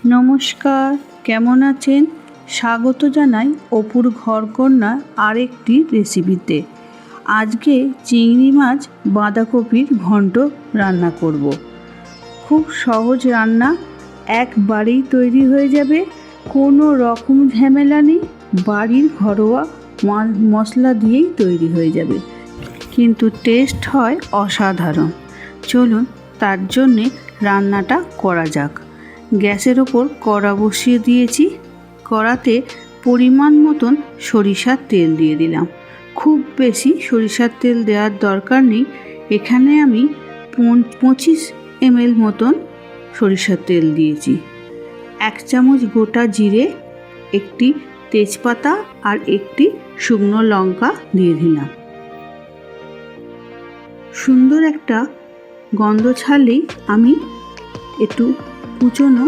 নমস্কার, কেমন আছেন? স্বাগত জানাই অপুর ঘরকন্যার আরেকটি রেসিপিতে। আজকে চিংড়ি মাছ বাঁধাকপির ঘন্ট রান্না করব। খুব সহজ রান্না, একবারেই তৈরি হয়ে যাবে, কোনো রকম ঝামেলা নেই, বাড়ির ঘরোয়া মশলা দিয়েই তৈরি হয়ে যাবে, কিন্তু টেস্ট হয় অসাধারণ। চলুন তার জন্যে রান্নাটা করা যাক। গ্যাসের ওপর কড়া বসিয়ে দিয়েছি। কড়াতে পরিমাণ মতন সরিষার তেল দিয়ে দিলাম। খুব বেশি সরিষার তেল দেওয়ার দরকার নেই। এখানে আমি 25 ml মতন সরিষার তেল দিয়েছি। 1 চামচ গোটা জিরে, একটি তেজপাতা আর একটি শুকনো লঙ্কা দিয়ে দিলাম। সুন্দর একটা গন্ধ ছাড়লেই আমি একটু কুচনো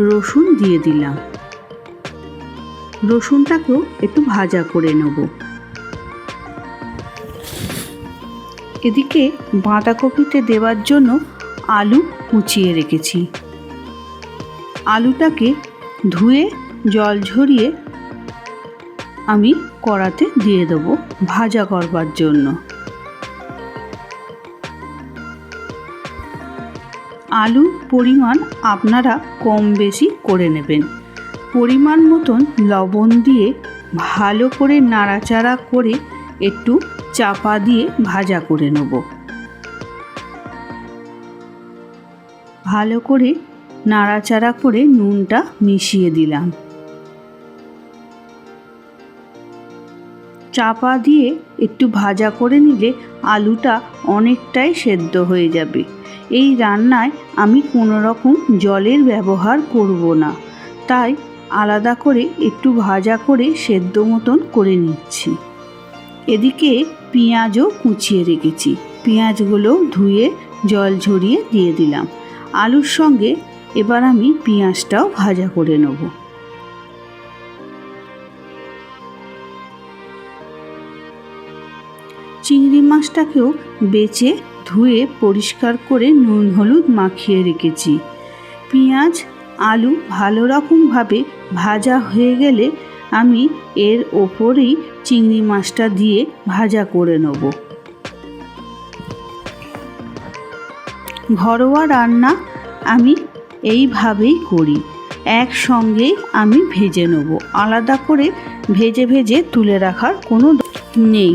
রসুন দিয়ে দিলাম। রসুনটাকেও একটু ভাজা করে নেব। এদিকে বাঁধাকপিতে দেওয়ার জন্য আলু কুচিয়ে রেখেছি। আলুটাকে ধুয়ে জল ঝরিয়ে আমি কড়াতে দিয়ে দেবো ভাজা করবার জন্য। আলুর পরিমাণ আপনারা কম বেশি করে নেবেন। পরিমাণ মতন লবণ দিয়ে ভালো করে নাড়াচাড়া করে একটু চাপা দিয়ে ভাজা করে নেব। ভালো করে নাড়াচাড়া করে নুনটা মিশিয়ে দিলাম। চাপা দিয়ে একটু ভাজা করে নিলে আলুটা অনেকটাই সেদ্ধ হয়ে যাবে। এই রান্নায় আমি কোনো রকম জলের ব্যবহার করব না, তাই আলাদা করে একটু ভাজা করে সেদ্ধ মতন করে নিচ্ছি। এদিকে পেঁয়াজও কুচিয়ে রেখেছি। পেঁয়াজগুলো ধুয়ে জল ঝরিয়ে দিয়ে দিলাম। আলুর সঙ্গে এবার আমি পেঁয়াজটাও ভাজা করে নেব। চিংড়ি মাছটাকেও বেছে ধুয়ে পরিষ্কার করে নুন হলুদ মাখিয়ে রেখেছি। পেঁয়াজ আলু ভালো রকমভাবে ভাজা হয়ে গেলে আমি এর ওপরেই চিংড়ি মাছটা দিয়ে ভাজা করে নেব। ঘরোয়া রান্না আমি এইভাবেই করি, একসঙ্গেই আমি ভেজে নেব। আলাদা করে ভেজে ভেজে তুলে রাখার কোনো নেই।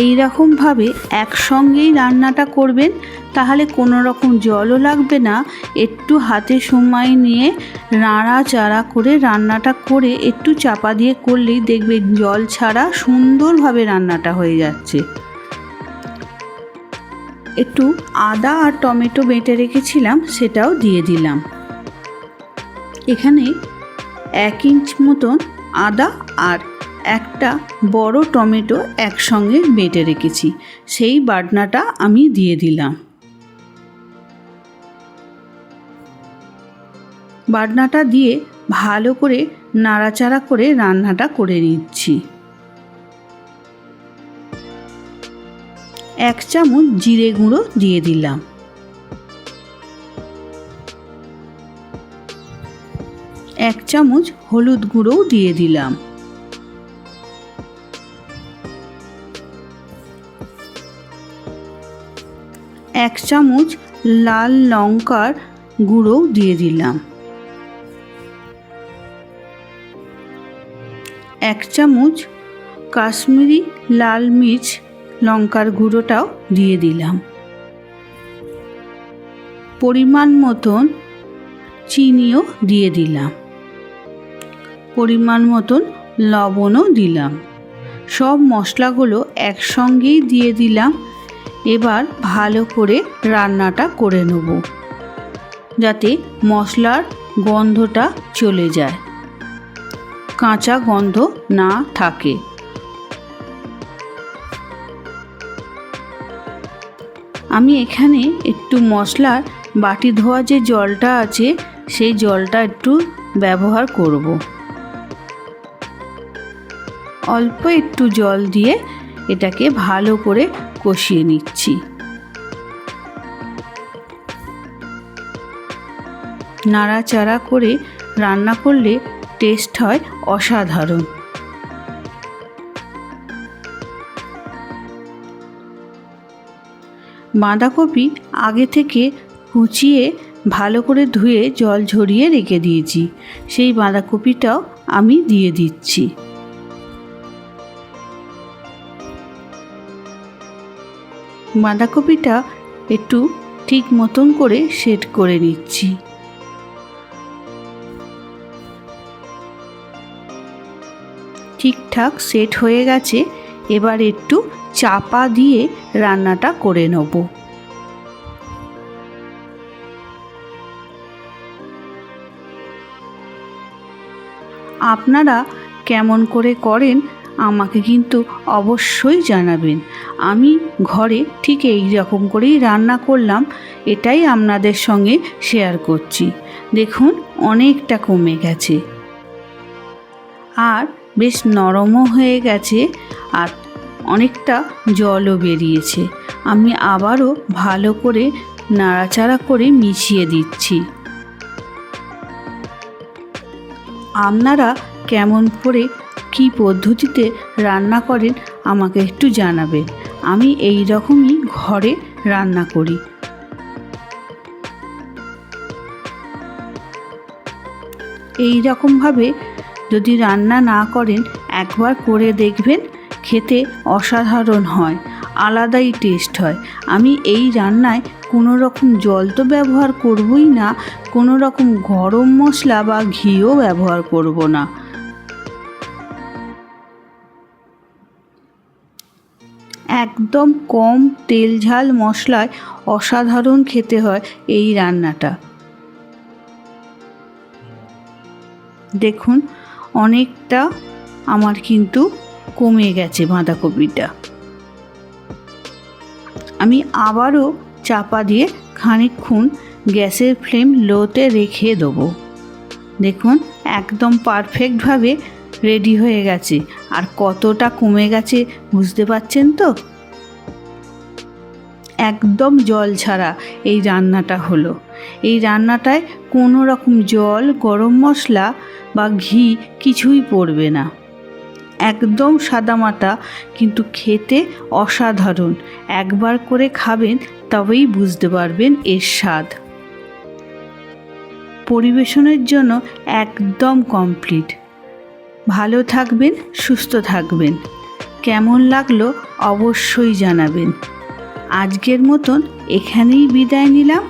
এই রকমভাবে একসঙ্গেই রান্নাটা করবেন, তাহলে কোনো রকম জলও লাগবে না। একটু হাতে সময় নিয়ে নাড়াচাড়া করে রান্নাটা করে একটু চাপা দিয়ে করলেই দেখবেন জল ছাড়া সুন্দরভাবে রান্নাটা হয়ে যাচ্ছে। একটু আদা আর টমেটো বেটে রেখেছিলাম, সেটাও দিয়ে দিলাম। এখানে 1 ইঞ্চ মতন আদা আর একটা বড় টমেটো একসঙ্গে বেটে রেখেছি, সেই বাটনাটা আমি দিয়ে দিলাম। বাটনাটা দিয়ে ভালো করে নাড়াচাড়া করে রান্নাটা করে নিচ্ছি। 1 চামচ জিরে গুঁড়ো দিয়ে দিলাম। 1 চামচ হলুদ গুঁড়োও দিয়ে দিলাম। 1 চামচ লাল লঙ্কার গুঁড়োও দিয়ে দিলাম। 1 চামচ কাশ্মীরি লাল মির্চ লঙ্কার গুঁড়োটাও দিয়ে দিলাম। পরিমাণ মতন চিনিও দিয়ে দিলাম। পরিমাণ মতন লবণও দিলাম। সব মশলাগুলো একসঙ্গেই দিয়ে দিলাম। এবার ভালো করে রান্নাটা করে নেব, যাতে মশলার গন্ধটা চলে যায়, কাঁচা গন্ধ না থাকে। আমি এখানে একটু মশলার বাটি ধোয়া যে জলটা আছে, সেই জলটা একটু ব্যবহার করব। অল্প একটু জল দিয়ে এটাকে ভালো করে কষিয়ে নিচ্ছি। নাড়াচাড়া করে রান্না করলে টেস্ট হয় অসাধারণ। বাঁধাকপি আগে থেকে কুচিয়ে ভালো করে ধুয়ে জল ঝরিয়ে রেখে দিয়েছি, সেই বাঁধাকপিটাও আমি দিয়ে দিচ্ছি। বাঁধাকপিটা একটু ঠিক মতন করে সেট করে নিচ্ছি। ঠিকঠাক সেট হয়ে গেছে, এবার একটু চাপা দিয়ে রান্নাটা করে নেব। আপনারা কেমন করে করেন আমাকে কিন্তু অবশ্যই জানাবেন। আমি ঘরে ঠিক এই রকম করেই রান্না করলাম, এটাই আপনাদের সঙ্গে শেয়ার করছি। দেখুন অনেকটা কমে গেছে আর বেশ নরমও হয়ে গেছে আর অনেকটা জলও বেরিয়েছে। আমি আবারও ভালো করে নাড়াচাড়া করে মিশিয়ে দিচ্ছি। আপনারা কেমন করে কী পদ্ধতিতে রান্না করেন আমাকে একটু জানাবেন। আমি এই রকমই ঘরে রান্না করি। এই রকমভাবে যদি রান্না না করেন একবার করে দেখবেন, খেতে অসাধারণ হয়, আলাদাই টেস্ট হয়। আমি এই রান্নায় কোনো রকম জল তো ব্যবহার করবই না, কোনো রকম গরম মশলা বা ঘিও ব্যবহার করব না। একদম কম তেল ঝাল মশলায় অসাধারণ খেতে হয় এই রান্নাটা। দেখুন অনেকটা আমার কিন্তু কমে গেছে বাঁধাকপিটা। আমি আবারও চাপা দিয়ে খানিকক্ষণ গ্যাসের ফ্লেম লোতে রেখে দেবো। দেখুন একদম পারফেক্টভাবে রেডি হয়ে গেছে, আর কতটা কমে গেছে বুঝতে পারছেন তো। একদম জল ছাড়া এই রান্নাটা হলো। এই রান্নাটায় কোনো রকম জল, গরম মশলা বা ঘি কিছুই পড়বে না, একদম সাদামাটা, কিন্তু খেতে অসাধারণ। একবার করে খাবেন তবেই বুঝতে পারবেন এর স্বাদ। পরিবেশনের জন্য একদম কমপ্লিট। ভালো থাকবেন, সুস্থ থাকবেন। কেমন লাগলো অবশ্যই জানাবেন। আজকের মতন এখানেই বিদায় নিলাম।